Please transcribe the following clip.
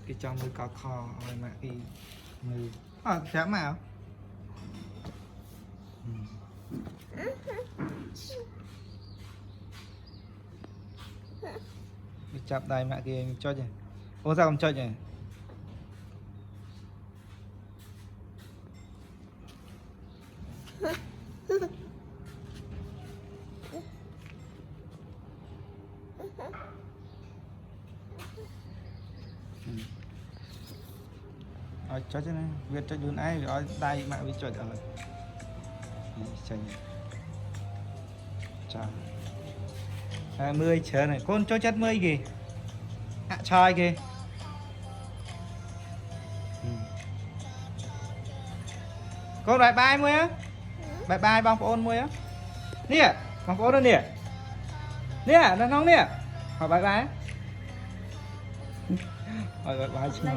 cái trong mới có kho rồi mà cái người chạm nào cái chạm đây mẹ kia cho nhỉ ô sao không cho nhỉ cho này việc cho đun ai rồi đây mẹ bị cho rồi chào chào 20 chờ này con cho chất 10 kì choi kì con bye bye mua á bye bye bong ôn mua á nè bong ôn nè nè nó không nè hỏi bye bye hỏi bye bye chứ